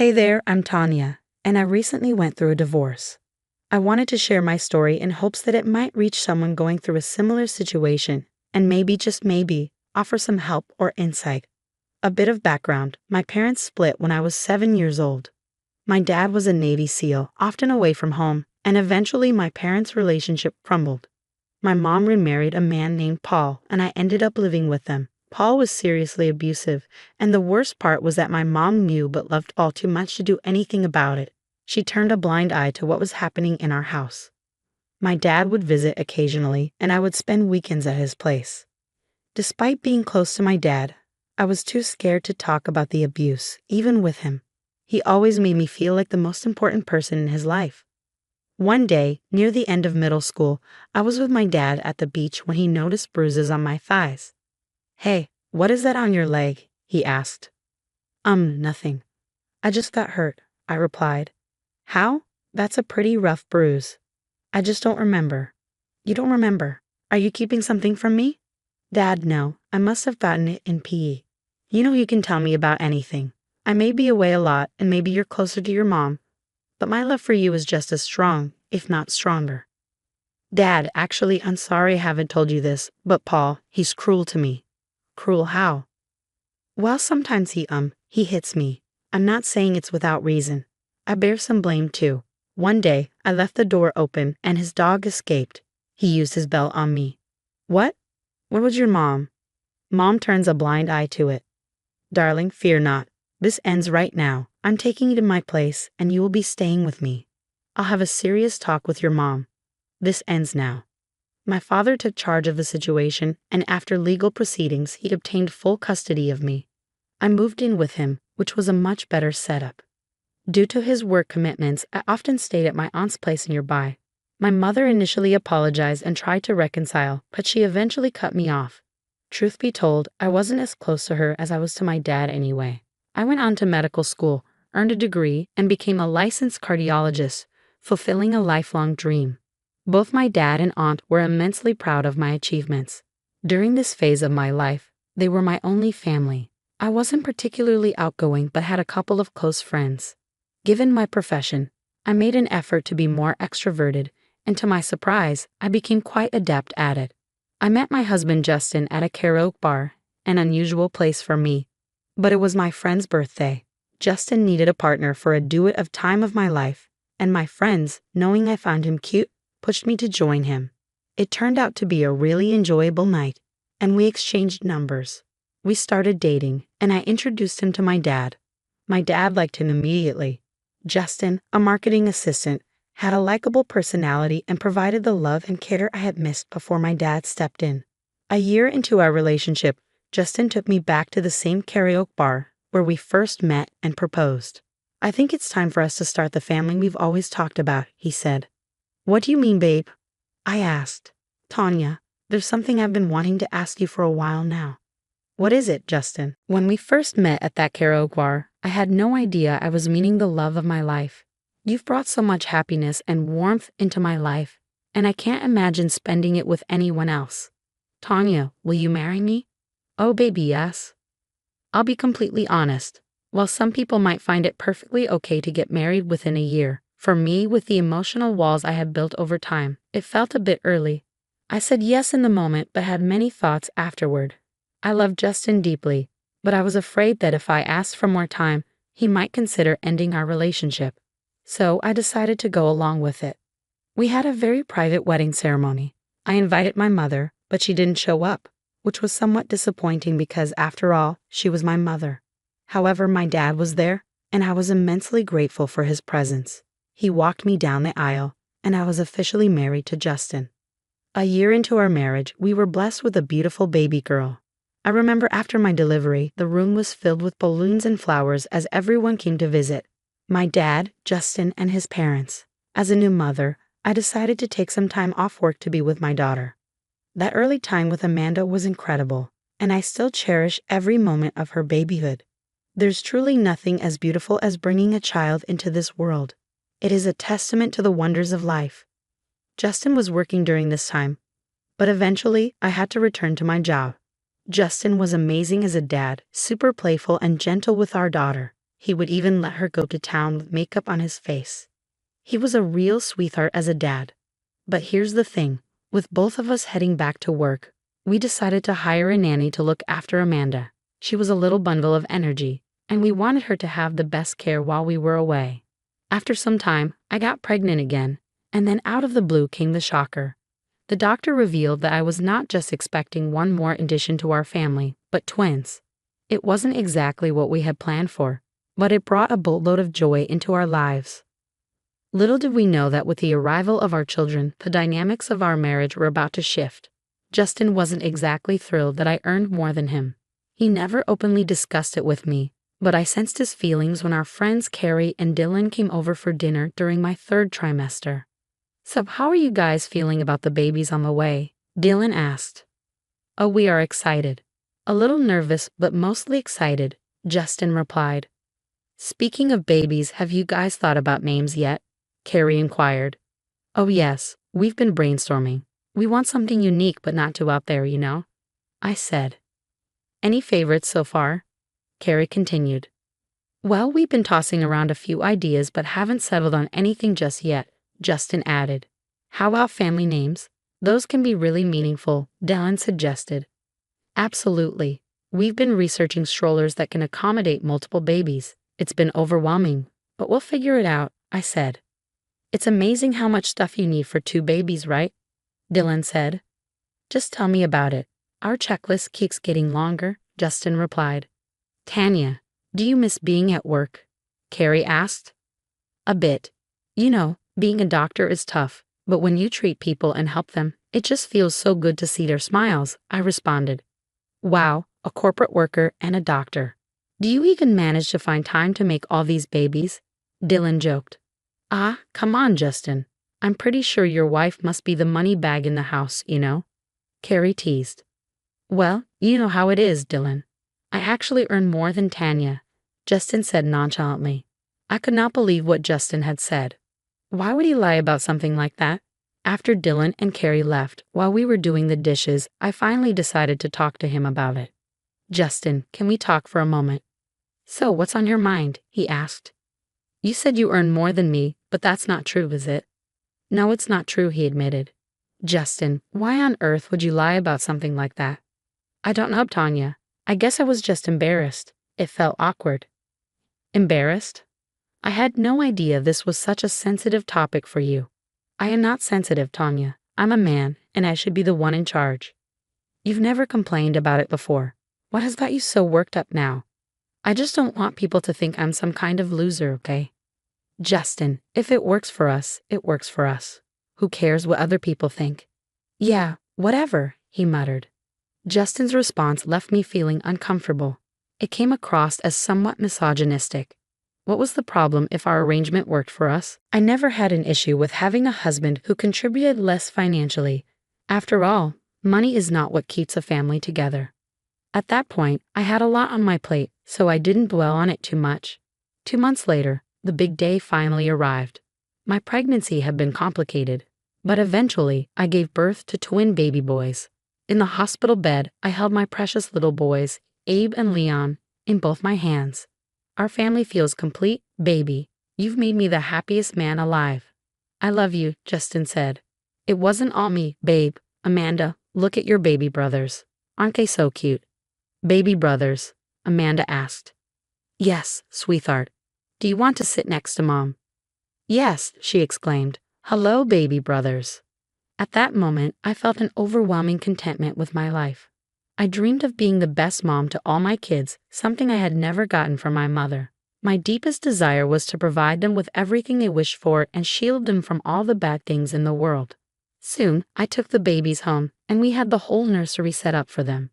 Hey there, I'm Tanya, and I recently went through a divorce. I wanted to share my story in hopes that it might reach someone going through a similar situation and maybe, just maybe, offer some help or insight. A bit of background: my parents split when I was 7 years old. My dad was a Navy SEAL, often away from home, and eventually my parents' relationship crumbled. My mom remarried a man named Paul, and I ended up living with them. Paul was seriously abusive, and the worst part was that my mom knew but loved all too much to do anything about it. She turned a blind eye to what was happening in our house. My dad would visit occasionally, and I would spend weekends at his place. Despite being close to my dad, I was too scared to talk about the abuse, even with him. He always made me feel like the most important person in his life. One day, near the end of middle school, I was with my dad at the beach when he noticed bruises on my thighs. "Hey, what is that on your leg?" he asked. Nothing. I just got hurt," I replied. "How? That's a pretty rough bruise." "I just don't remember." "You don't remember? Are you keeping something from me?" "Dad, no. I must have gotten it in PE. You know you can tell me about anything. I may be away a lot, and maybe you're closer to your mom, but my love for you is just as strong, if not stronger." "Dad, actually, I'm sorry I haven't told you this, but Paul, he's cruel to me." "Cruel how?" "Well, sometimes he hits me. I'm not saying it's without reason. I bear some blame too. One day, I left the door open and his dog escaped. He used his belt on me." "What? Where was your mom?" Mom turns a blind eye to it. "Darling, fear not. This ends right now. I'm taking you to my place, and you will be staying with me. I'll have a serious talk with your mom. This ends now." My father took charge of the situation, and after legal proceedings, he obtained full custody of me. I moved in with him, which was a much better setup. Due to his work commitments, I often stayed at my aunt's place nearby. My mother initially apologized and tried to reconcile, but she eventually cut me off. Truth be told, I wasn't as close to her as I was to my dad anyway. I went on to medical school, earned a degree, and became a licensed cardiologist, fulfilling a lifelong dream. Both my dad and aunt were immensely proud of my achievements. During this phase of my life, they were my only family. I wasn't particularly outgoing but had a couple of close friends. Given my profession, I made an effort to be more extroverted, and to my surprise, I became quite adept at it. I met my husband Justin at a karaoke bar, an unusual place for me. But it was my friend's birthday. Justin needed a partner for a duet of Time of My Life, and my friends, knowing I found him cute, pushed me to join him. It turned out to be a really enjoyable night, and we exchanged numbers. We started dating, and I introduced him to my dad. My dad liked him immediately. Justin, a marketing assistant, had a likable personality and provided the love and care I had missed before my dad stepped in. A year into our relationship, Justin took me back to the same karaoke bar where we first met and proposed. "I think it's time for us to start the family we've always talked about," he said. "What do you mean, babe?" I asked. "Tanya, there's something I've been wanting to ask you for a while now." "What is it, Justin?" "When we first met at that karaoke bar, I had no idea I was meeting the love of my life. You've brought so much happiness and warmth into my life, and I can't imagine spending it with anyone else. Tanya, will you marry me?" "Oh, baby, yes." I'll be completely honest. While some people might find it perfectly okay to get married within a year, for me, with the emotional walls I had built over time, it felt a bit early. I said yes in the moment, but had many thoughts afterward. I loved Justin deeply, but I was afraid that if I asked for more time, he might consider ending our relationship. So I decided to go along with it. We had a very private wedding ceremony. I invited my mother, but she didn't show up, which was somewhat disappointing because, after all, she was my mother. However, my dad was there, and I was immensely grateful for his presence. He walked me down the aisle, and I was officially married to Justin. A year into our marriage, we were blessed with a beautiful baby girl. I remember after my delivery, the room was filled with balloons and flowers as everyone came to visit. My dad, Justin, and his parents. As a new mother, I decided to take some time off work to be with my daughter. That early time with Amanda was incredible, and I still cherish every moment of her babyhood. There's truly nothing as beautiful as bringing a child into this world. It is a testament to the wonders of life. Justin was working during this time, but eventually I had to return to my job. Justin was amazing as a dad, super playful and gentle with our daughter. He would even let her go to town with makeup on his face. He was a real sweetheart as a dad. But here's the thing, with both of us heading back to work, we decided to hire a nanny to look after Amanda. She was a little bundle of energy, and we wanted her to have the best care while we were away. After some time, I got pregnant again, and then out of the blue came the shocker. The doctor revealed that I was not just expecting one more addition to our family, but twins. It wasn't exactly what we had planned for, but it brought a boatload of joy into our lives. Little did we know that with the arrival of our children, the dynamics of our marriage were about to shift. Justin wasn't exactly thrilled that I earned more than him. He never openly discussed it with me, but I sensed his feelings when our friends Carrie and Dylan came over for dinner during my third trimester. "So how are you guys feeling about the babies on the way?" Dylan asked. "Oh, we are excited. A little nervous, but mostly excited," Justin replied. "Speaking of babies, have you guys thought about names yet?" Carrie inquired. "Oh yes, we've been brainstorming. We want something unique but not too out there, you know," I said. "Any favorites so far?" Carrie continued. "Well, we've been tossing around a few ideas but haven't settled on anything just yet," Justin added. "How about family names? Those can be really meaningful," Dylan suggested. "Absolutely. We've been researching strollers that can accommodate multiple babies. It's been overwhelming, but we'll figure it out," I said. "It's amazing how much stuff you need for 2 babies, right?" Dylan said. "Just tell me about it. Our checklist keeps getting longer," Justin replied. "Tanya, do you miss being at work?" Carrie asked. "A bit. You know, being a doctor is tough, but when you treat people and help them, it just feels so good to see their smiles," I responded. "Wow, a corporate worker and a doctor. Do you even manage to find time to make all these babies?" Dylan joked. "Ah, come on, Justin. I'm pretty sure your wife must be the money bag in the house, you know?" Carrie teased. "Well, you know how it is, Dylan. I actually earn more than Tanya," Justin said nonchalantly. I could not believe what Justin had said. Why would he lie about something like that? After Dylan and Carrie left, while we were doing the dishes, I finally decided to talk to him about it. "Justin, can we talk for a moment?" "So, what's on your mind?" he asked. "You said you earn more than me, but that's not true, is it?" "No, it's not true," he admitted. "Justin, why on earth would you lie about something like that?" "I don't know, Tanya. I guess I was just embarrassed. It felt awkward." "Embarrassed?" I had no idea this was such a sensitive topic for you. "I am not sensitive, Tanya. I'm a man, and I should be the one in charge." "You've never complained about it before. What has got you so worked up now?" "I just don't want people to think I'm some kind of loser, okay?" "Justin, if it works for us, it works for us. Who cares what other people think?" "Yeah, whatever," he muttered. Justin's response left me feeling uncomfortable. It came across as somewhat misogynistic. What was the problem if our arrangement worked for us? I never had an issue with having a husband who contributed less financially. After all, money is not what keeps a family together. At that point, I had a lot on my plate, so I didn't dwell on it too much. 2 months later, the big day finally arrived. My pregnancy had been complicated, but eventually I gave birth to twin baby boys. In the hospital bed, I held my precious little boys, Abe and Leon, in both my hands. "Our family feels complete, baby. You've made me the happiest man alive." "I love you," Justin said. "It wasn't all me, babe. Amanda, look at your baby brothers. Aren't they so cute?" "Baby brothers?" Amanda asked. "Yes, sweetheart. Do you want to sit next to Mom?" "Yes," she exclaimed. "Hello, baby brothers." At that moment, I felt an overwhelming contentment with my life. I dreamed of being the best mom to all my kids, something I had never gotten from my mother. My deepest desire was to provide them with everything they wished for and shield them from all the bad things in the world. Soon, I took the babies home, and we had the whole nursery set up for them.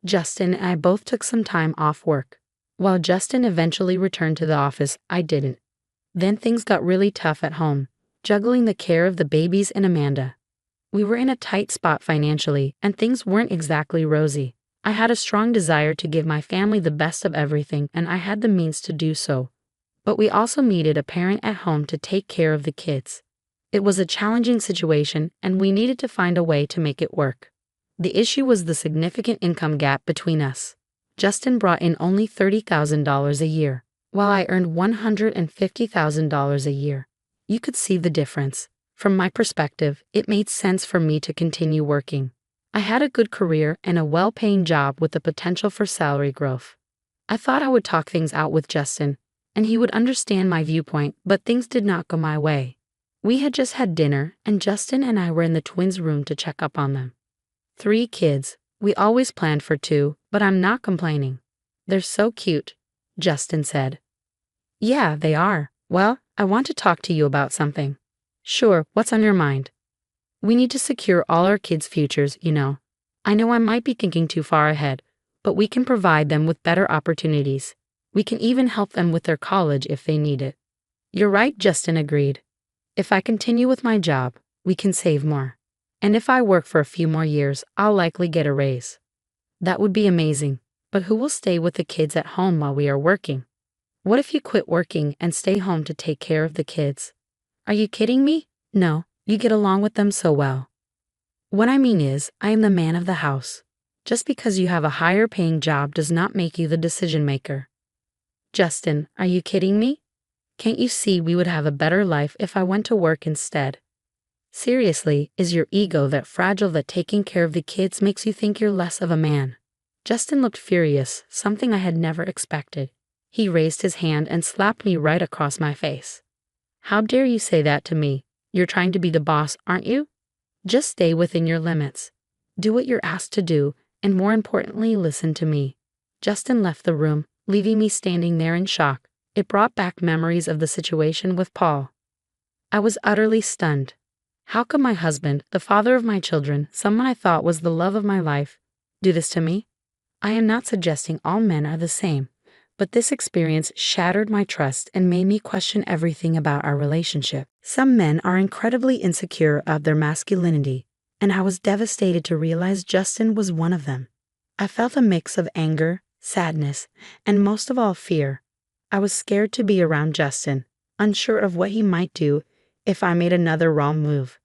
Justin and I both took some time off work. While Justin eventually returned to the office, I didn't. Then things got really tough at home, juggling the care of the babies and Amanda. We were in a tight spot financially, and things weren't exactly rosy. I had a strong desire to give my family the best of everything, and I had the means to do so. But we also needed a parent at home to take care of the kids. It was a challenging situation, and we needed to find a way to make it work. The issue was the significant income gap between us. Justin brought in only $30,000 a year, while I earned $150,000 a year. You could see the difference. From my perspective, it made sense for me to continue working. I had a good career and a well-paying job with the potential for salary growth. I thought I would talk things out with Justin, and he would understand my viewpoint, but things did not go my way. We had just had dinner, and Justin and I were in the twins' room to check up on them. 3 kids. We always planned for 2, but I'm not complaining. They're so cute, Justin said. Yeah, they are. Well, I want to talk to you about something. Sure, what's on your mind? We need to secure all our kids' futures, you know. I know I might be thinking too far ahead, but we can provide them with better opportunities. We can even help them with their college if they need it. You're right, Justin agreed. If I continue with my job, we can save more. And if I work for a few more years, I'll likely get a raise. That would be amazing, but who will stay with the kids at home while we are working? What if you quit working and stay home to take care of the kids? Are you kidding me? No, you get along with them so well. What I mean is, I am the man of the house. Just because you have a higher paying job does not make you the decision maker. Justin, are you kidding me? Can't you see we would have a better life if I went to work instead? Seriously, is your ego that fragile that taking care of the kids makes you think you're less of a man? Justin looked furious, something I had never expected. He raised his hand and slapped me right across my face. How dare you say that to me? You're trying to be the boss, aren't you? Just stay within your limits. Do what you're asked to do, and more importantly, listen to me. Justin left the room, leaving me standing there in shock. It brought back memories of the situation with Paul. I was utterly stunned. How could my husband, the father of my children, someone I thought was the love of my life, do this to me? I am not suggesting all men are the same, but this experience shattered my trust and made me question everything about our relationship. Some men are incredibly insecure of their masculinity, and I was devastated to realize Justin was one of them. I felt a mix of anger, sadness, and most of all fear. I was scared to be around Justin, unsure of what he might do if I made another wrong move.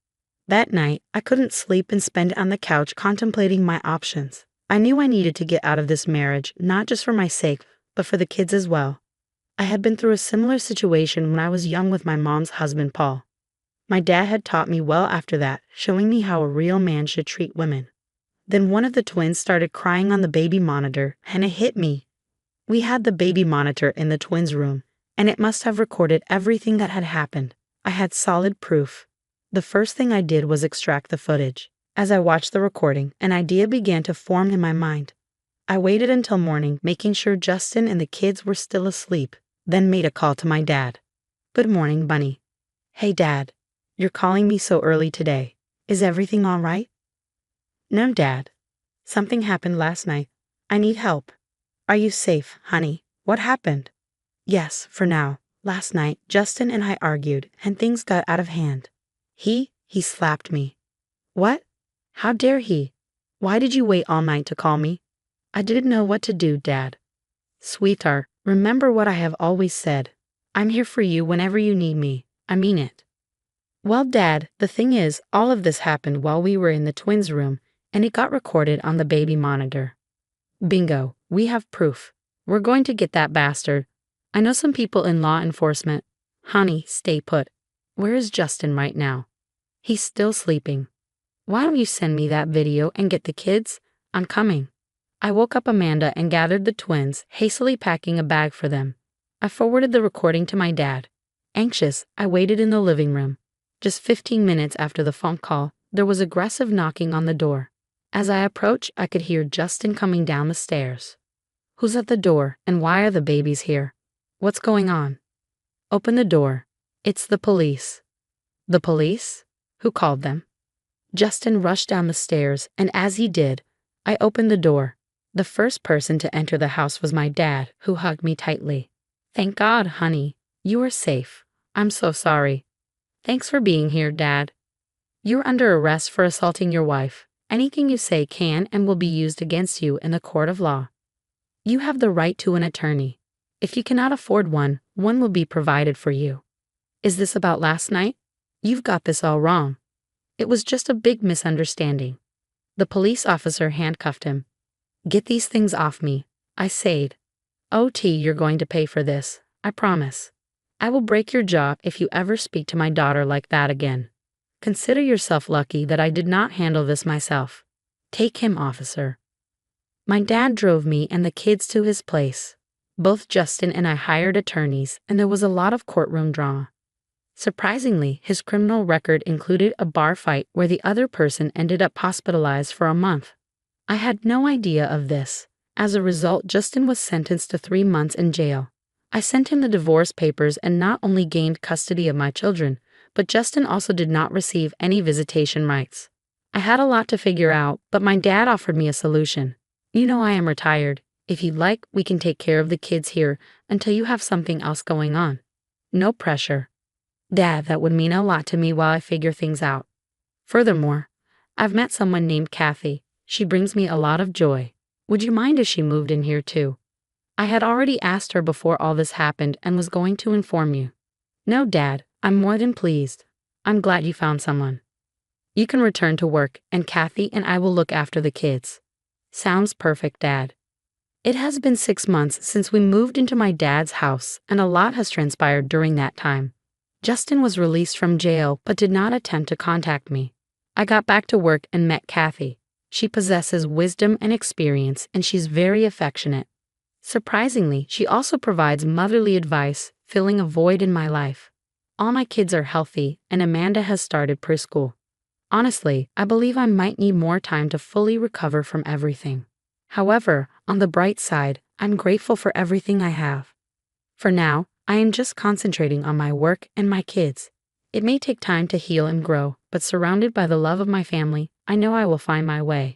That night, I couldn't sleep and spent it on the couch contemplating my options. I knew I needed to get out of this marriage, not just for my sake, but for the kids as well. I had been through a similar situation when I was young with my mom's husband, Paul. My dad had taught me well after that, showing me how a real man should treat women. Then one of the twins started crying on the baby monitor, and it hit me. We had the baby monitor in the twins' room, and it must have recorded everything that had happened. I had solid proof. The first thing I did was extract the footage. As I watched the recording, an idea began to form in my mind. I waited until morning, making sure Justin and the kids were still asleep, then made a call to my dad. Good morning, Bunny. Hey, Dad. You're calling me so early today. Is everything all right? No, Dad. Something happened last night. I need help. Are you safe, honey? What happened? Yes, for now. Last night, Justin and I argued, and things got out of hand. He slapped me. What? How dare he? Why did you wait all night to call me? I didn't know what to do, Dad. Sweetheart, remember what I have always said. I'm here for you whenever you need me. I mean it. Well, Dad, the thing is, all of this happened while we were in the twins' room, and it got recorded on the baby monitor. Bingo, we have proof. We're going to get that bastard. I know some people in law enforcement. Honey, stay put. Where is Justin right now? He's still sleeping. Why don't you send me that video and get the kids? I'm coming. I woke up Amanda and gathered the twins, hastily packing a bag for them. I forwarded the recording to my dad. Anxious, I waited in the living room. Just 15 minutes after the phone call, there was aggressive knocking on the door. As I approached, I could hear Justin coming down the stairs. Who's at the door, and why are the babies here? What's going on? Open the door. It's the police. The police? Who called them? Justin rushed down the stairs, and as he did, I opened the door. The first person to enter the house was my dad, who hugged me tightly. Thank God, honey. You are safe. I'm so sorry. Thanks for being here, Dad. You're under arrest for assaulting your wife. Anything you say can and will be used against you in the court of law. You have the right to an attorney. If you cannot afford one, one will be provided for you. Is this about last night? You've got this all wrong. It was just a big misunderstanding. The police officer handcuffed him. Get these things off me, I said. OT, you're going to pay for this. I promise. I will break your jaw if you ever speak to my daughter like that again. Consider yourself lucky that I did not handle this myself. Take him, officer. My dad drove me and the kids to his place. Both Justin and I hired attorneys, and there was a lot of courtroom drama. Surprisingly, his criminal record included a bar fight where the other person ended up hospitalized for a month. I had no idea of this. As a result, Justin was sentenced to 3 months in jail. I sent him the divorce papers and not only gained custody of my children, but Justin also did not receive any visitation rights. I had a lot to figure out, but my dad offered me a solution. You know I am retired. If you'd like, we can take care of the kids here until you have something else going on. No pressure. Dad, that would mean a lot to me while I figure things out. Furthermore, I've met someone named Kathy. She brings me a lot of joy. Would you mind if she moved in here too? I had already asked her before all this happened and was going to inform you. No, Dad, I'm more than pleased. I'm glad you found someone. You can return to work, and Kathy and I will look after the kids. Sounds perfect, Dad. It has been 6 months since we moved into my dad's house, and a lot has transpired during that time. Justin was released from jail but did not attempt to contact me. I got back to work and met Kathy. She possesses wisdom and experience, and she's very affectionate. Surprisingly, she also provides motherly advice, filling a void in my life. All my kids are healthy, and Amanda has started preschool. Honestly, I believe I might need more time to fully recover from everything. However, on the bright side, I'm grateful for everything I have. For now, I am just concentrating on my work and my kids. It may take time to heal and grow, but surrounded by the love of my family, I know I will find my way.